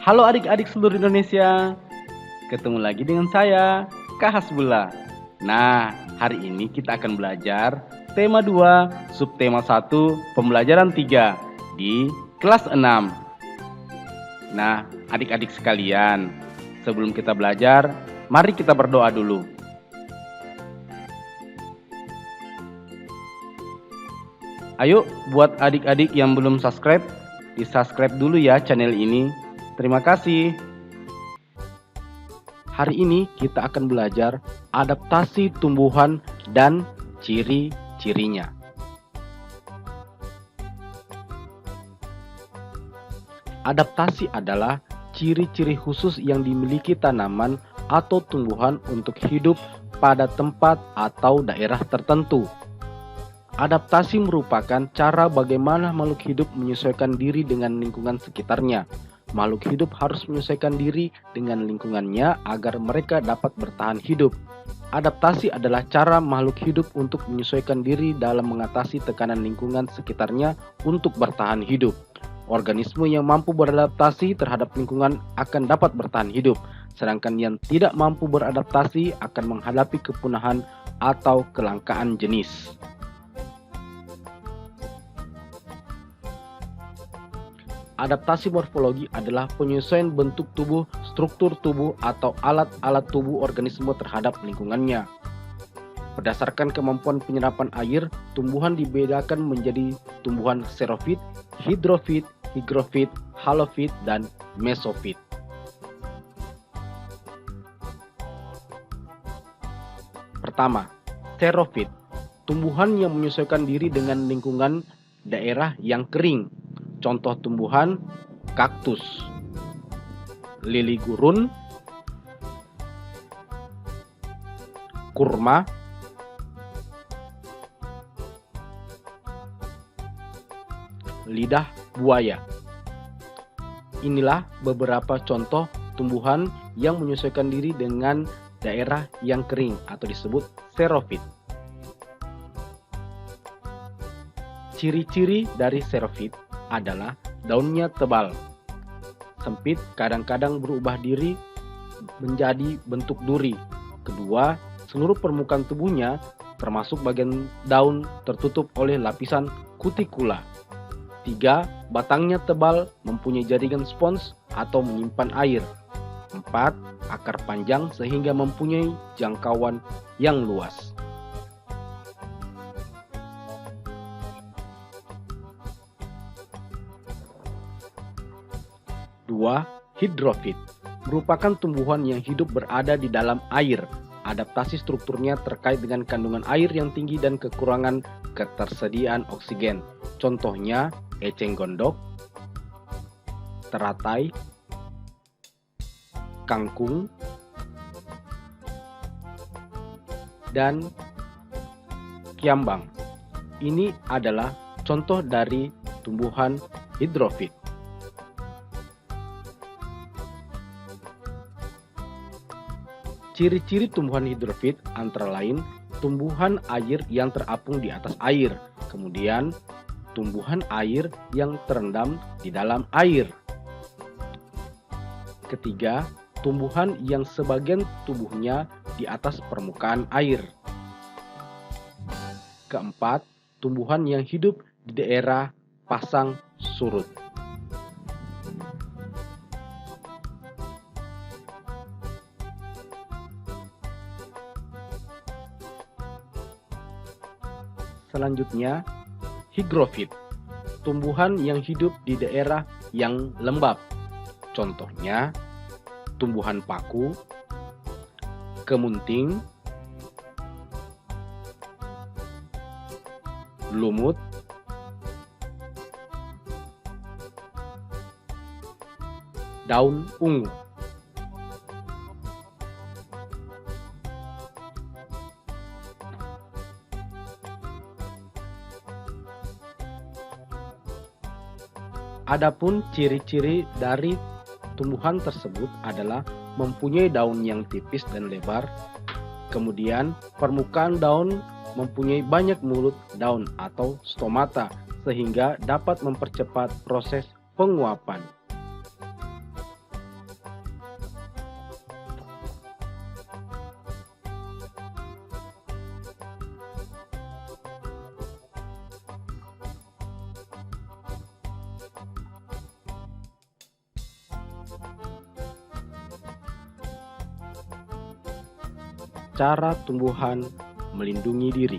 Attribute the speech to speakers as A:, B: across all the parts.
A: Halo adik-adik seluruh Indonesia, ketemu lagi dengan saya, Kak Hasbullah. Nah, hari ini kita akan belajar tema 2, subtema 1, pembelajaran 3 di kelas 6. Nah, adik-adik sekalian, sebelum kita belajar, mari kita berdoa dulu. Ayo, buat adik-adik yang belum subscribe, di-subscribe dulu ya channel ini. Terima kasih. Hari ini kita akan belajar adaptasi tumbuhan dan ciri-cirinya. Adaptasi adalah ciri-ciri khusus yang dimiliki tanaman atau tumbuhan untuk hidup pada tempat atau daerah tertentu. Adaptasi merupakan cara bagaimana makhluk hidup menyesuaikan diri dengan lingkungan sekitarnya. Makhluk hidup harus menyesuaikan diri dengan lingkungannya agar mereka dapat bertahan hidup. Adaptasi adalah cara makhluk hidup untuk menyesuaikan diri dalam mengatasi tekanan lingkungan sekitarnya untuk bertahan hidup. Organisme yang mampu beradaptasi terhadap lingkungan akan dapat bertahan hidup, sedangkan yang tidak mampu beradaptasi akan menghadapi kepunahan atau kelangkaan jenis. Adaptasi morfologi adalah penyesuaian bentuk tubuh, struktur tubuh, atau alat-alat tubuh organisme terhadap lingkungannya. Berdasarkan kemampuan penyerapan air, tumbuhan dibedakan menjadi tumbuhan xerofit, hidrofit, higrofit, halofit, dan mesofit. Pertama, xerofit, tumbuhan yang menyesuaikan diri dengan lingkungan daerah yang kering. Contoh tumbuhan kaktus, lili gurun, kurma, lidah buaya. Inilah beberapa contoh tumbuhan yang menyesuaikan diri dengan daerah yang kering atau disebut xerofit. Ciri-ciri dari xerofit adalah daunnya tebal, sempit, kadang-kadang berubah diri menjadi bentuk duri. Kedua, seluruh permukaan tubuhnya termasuk bagian daun tertutup oleh lapisan kutikula. Tiga, batangnya tebal, mempunyai jaringan spons atau menyimpan air. Empat, akar panjang sehingga mempunyai jangkauan yang luas. 2. Hidrofit merupakan tumbuhan yang hidup berada di dalam air. Adaptasi strukturnya terkait dengan kandungan air yang tinggi dan kekurangan ketersediaan oksigen. Contohnya eceng gondok, teratai, kangkung, dan kiambang. Ini adalah contoh dari tumbuhan hidrofit. Ciri-ciri tumbuhan hidrofit antara lain tumbuhan air yang terapung di atas air, kemudian tumbuhan air yang terendam di dalam air. Ketiga, tumbuhan yang sebagian tubuhnya di atas permukaan air. Keempat, tumbuhan yang hidup di daerah pasang surut. Selanjutnya, higrofit, tumbuhan yang hidup di daerah yang lembab. Contohnya, tumbuhan paku, kemunting, lumut, daun ungu. Adapun ciri-ciri dari tumbuhan tersebut adalah mempunyai daun yang tipis dan lebar, kemudian permukaan daun mempunyai banyak mulut daun atau stomata sehingga dapat mempercepat proses penguapan. cara tumbuhan melindungi diri.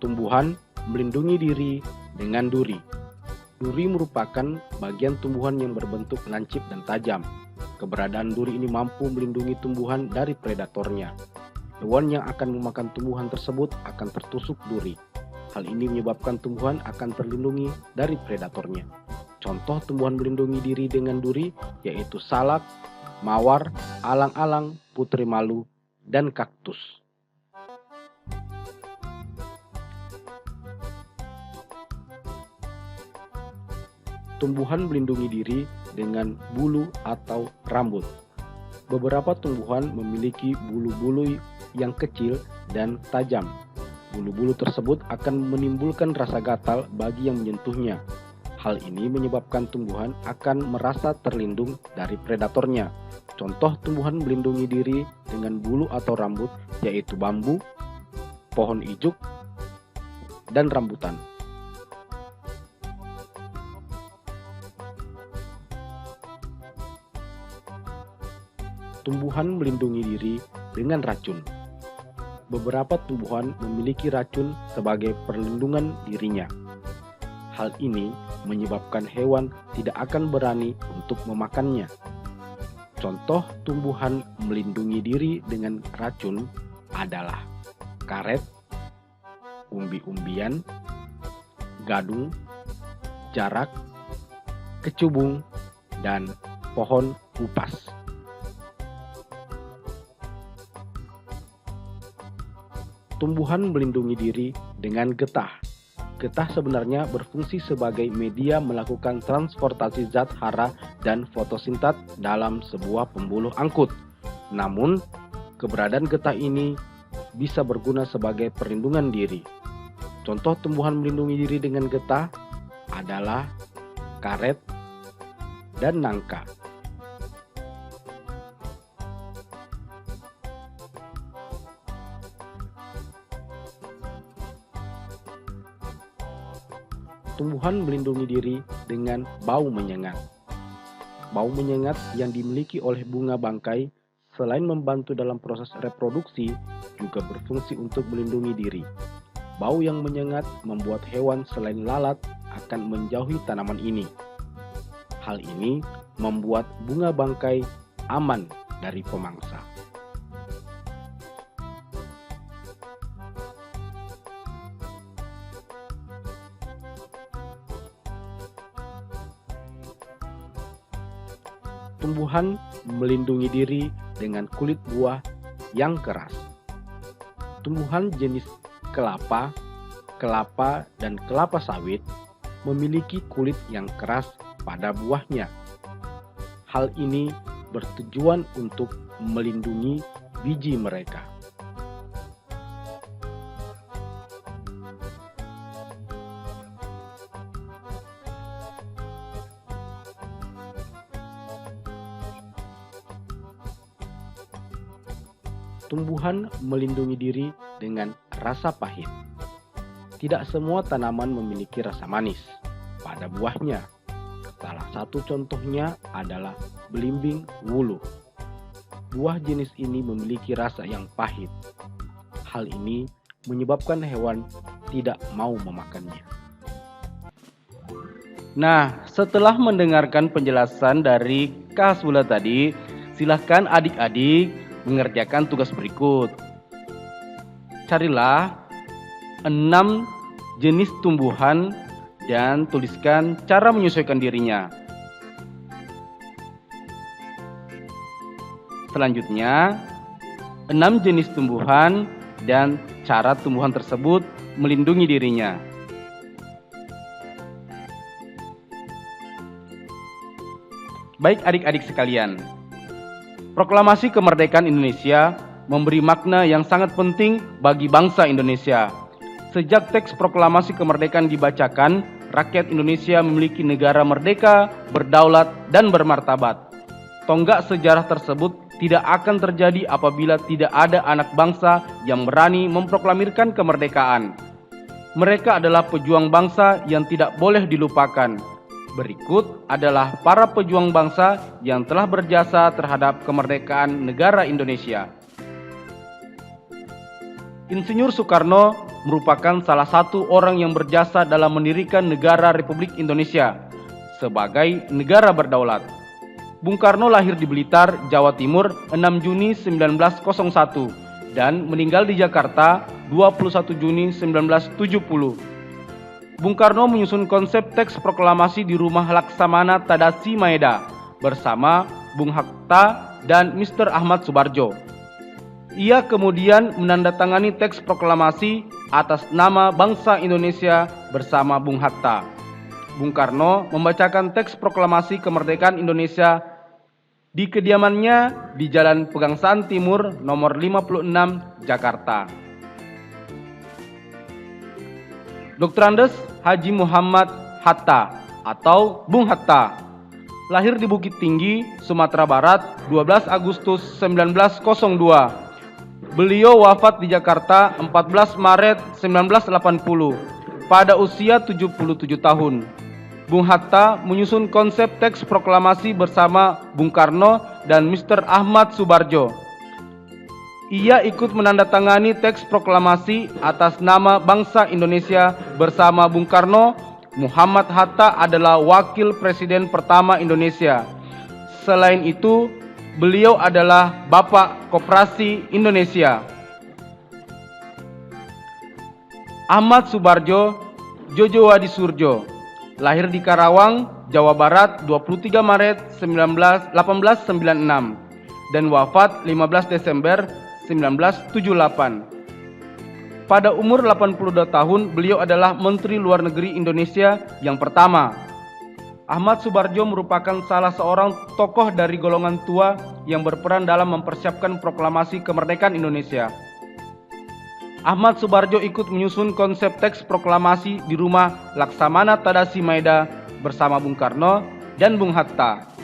A: Tumbuhan melindungi diri dengan duri. Duri merupakan bagian tumbuhan yang berbentuk lancip dan tajam. Keberadaan duri ini mampu melindungi tumbuhan dari predatornya. Hewan yang akan memakan tumbuhan tersebut akan tertusuk duri. Hal ini menyebabkan tumbuhan akan terlindungi dari predatornya. Contoh tumbuhan melindungi diri dengan duri yaitu salak, mawar, alang-alang, putri malu, dan kaktus. Tumbuhan melindungi diri dengan bulu atau rambut. Beberapa tumbuhan memiliki bulu-bulu yang kecil dan tajam. Bulu-bulu tersebut akan menimbulkan rasa gatal bagi yang menyentuhnya. Hal ini menyebabkan tumbuhan akan merasa terlindung dari predatornya. Contoh tumbuhan melindungi diri dengan bulu atau rambut yaitu bambu, pohon ijuk, dan rambutan. Tumbuhan melindungi diri dengan racun. Beberapa tumbuhan memiliki racun sebagai perlindungan dirinya. Hal ini menyebabkan hewan tidak akan berani untuk memakannya. Contoh tumbuhan melindungi diri dengan racun adalah karet, umbi-umbian, gadung, jarak, kecubung, dan pohon upas. Tumbuhan melindungi diri dengan getah. Getah sebenarnya berfungsi sebagai media melakukan transportasi zat hara dan fotosintat dalam sebuah pembuluh angkut. Namun, keberadaan getah ini bisa berguna sebagai perlindungan diri. Contoh tumbuhan melindungi diri dengan getah adalah karet dan nangka. Tumbuhan melindungi diri dengan bau menyengat. Bau menyengat yang dimiliki oleh bunga bangkai selain membantu dalam proses reproduksi, juga berfungsi untuk melindungi diri. Bau yang menyengat membuat hewan selain lalat akan menjauhi tanaman ini. Hal ini membuat bunga bangkai aman dari pemangsa. Tumbuhan melindungi diri dengan kulit buah yang keras. Tumbuhan jenis kelapa, dan kelapa sawit memiliki kulit yang keras pada buahnya. Hal ini bertujuan untuk melindungi biji mereka. Tumbuhan melindungi diri dengan rasa pahit. Tidak semua tanaman memiliki rasa manis pada buahnya. Salah satu contohnya adalah belimbing wuluh. Buah jenis ini memiliki rasa yang pahit. Hal ini menyebabkan hewan tidak mau memakannya. Nah, setelah mendengarkan penjelasan dari Kak Hasbullah tadi, silahkan adik-adik mengerjakan tugas berikut. Carilah 6 jenis tumbuhan dan tuliskan cara menyesuaikan dirinya. Selanjutnya, 6 jenis tumbuhan dan cara tumbuhan tersebut melindungi dirinya. Baik adik-adik sekalian, Proklamasi Kemerdekaan Indonesia memberi makna yang sangat penting bagi bangsa Indonesia. Sejak teks proklamasi kemerdekaan dibacakan, rakyat Indonesia memiliki negara merdeka, berdaulat, dan bermartabat. Tonggak sejarah tersebut tidak akan terjadi apabila tidak ada anak bangsa yang berani memproklamirkan kemerdekaan. Mereka adalah pejuang bangsa yang tidak boleh dilupakan. Berikut adalah para pejuang bangsa yang telah berjasa terhadap kemerdekaan negara Indonesia. Insinyur Soekarno merupakan salah satu orang yang berjasa dalam mendirikan negara Republik Indonesia sebagai negara berdaulat. Bung Karno lahir di Blitar, Jawa Timur 6 Juni 1901 dan meninggal di Jakarta 21 Juni 1970. Bung Karno menyusun konsep teks proklamasi di rumah Laksamana Tadashi Maeda bersama Bung Hatta dan Mr. Ahmad Subarjo. Ia kemudian menandatangani teks proklamasi atas nama bangsa Indonesia bersama Bung Hatta. Bung Karno membacakan teks proklamasi kemerdekaan Indonesia di kediamannya di Jalan Pegangsaan Timur nomor 56, Jakarta. Dr. Andes Haji Muhammad Hatta atau Bung Hatta lahir di Bukit Tinggi, Sumatera Barat 12 Agustus 1902. Beliau wafat di Jakarta 14 Maret 1980 pada usia 77 tahun. Bung Hatta menyusun konsep teks proklamasi bersama Bung Karno dan Mr. Ahmad Subarjo. Ia ikut menandatangani teks proklamasi atas nama bangsa Indonesia bersama Bung Karno. Muhammad Hatta adalah wakil presiden pertama Indonesia. Selain itu, beliau adalah Bapak Koperasi Indonesia. Ahmad Subarjo Jojo Wadi Surjo lahir di Karawang, Jawa Barat 23 Maret 1896 dan wafat 15 Desember 1978. Pada umur 82 tahun, beliau adalah Menteri Luar Negeri Indonesia yang pertama. Ahmad Subarjo merupakan salah seorang tokoh dari golongan tua yang berperan dalam mempersiapkan proklamasi kemerdekaan Indonesia. Ahmad Subarjo ikut menyusun konsep teks proklamasi di rumah Laksamana Tadashi Maeda bersama Bung Karno dan Bung Hatta.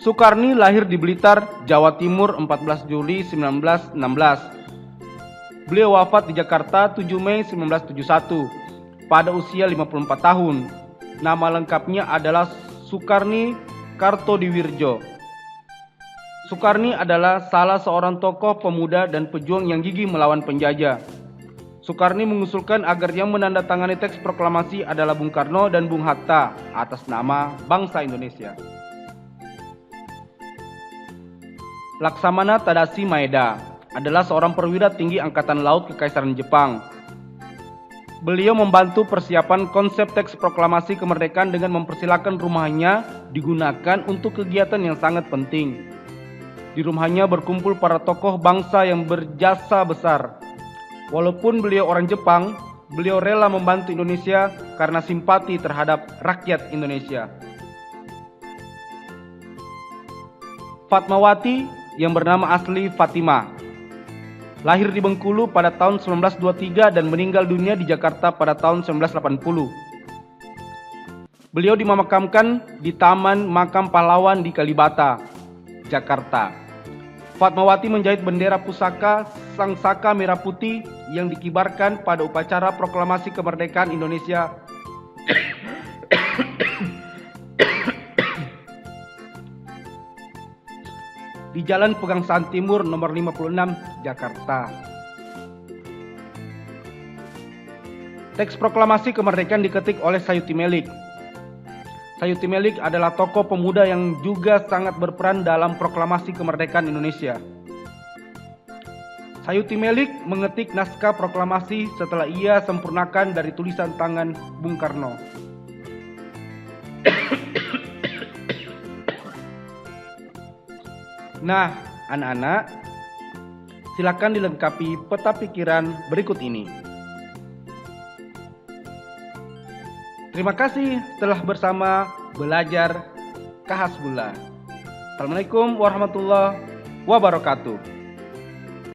A: Soekarni lahir di Blitar, Jawa Timur 14 Juli 1916. Beliau wafat di Jakarta 7 Mei 1971 pada usia 54 tahun. Nama lengkapnya adalah Soekarni Kartodiwirjo. Soekarni adalah salah seorang tokoh pemuda dan pejuang yang gigih melawan penjajah. Soekarni mengusulkan agar yang menandatangani teks proklamasi adalah Bung Karno dan Bung Hatta atas nama bangsa Indonesia. Laksamana Tadashi Maeda adalah seorang perwira tinggi Angkatan Laut Kekaisaran Jepang. Beliau membantu persiapan konsep teks proklamasi kemerdekaan dengan mempersilakan rumahnya digunakan untuk kegiatan yang sangat penting. Di rumahnya berkumpul para tokoh bangsa yang berjasa besar. Walaupun beliau orang Jepang, beliau rela membantu Indonesia karena simpati terhadap rakyat Indonesia. Fatmawati yang bernama asli Fatimah lahir di Bengkulu pada tahun 1923 dan meninggal dunia di Jakarta pada tahun 1980. Beliau dimakamkan di Taman Makam Pahlawan di Kalibata, Jakarta. Fatmawati menjahit bendera pusaka Sang Saka Merah Putih yang dikibarkan pada upacara proklamasi kemerdekaan Indonesia di Jalan Pegangsaan Timur nomor 56, Jakarta. Teks proklamasi kemerdekaan diketik oleh Sayuti Melik. Sayuti Melik adalah tokoh pemuda yang juga sangat berperan dalam proklamasi kemerdekaan Indonesia. Sayuti Melik mengetik naskah proklamasi setelah ia sempurnakan dari tulisan tangan Bung Karno. Nah, anak-anak, silakan dilengkapi peta pikiran berikut ini. Terima kasih telah bersama belajar Kahasbullah. Assalamualaikum warahmatullahi wabarakatuh.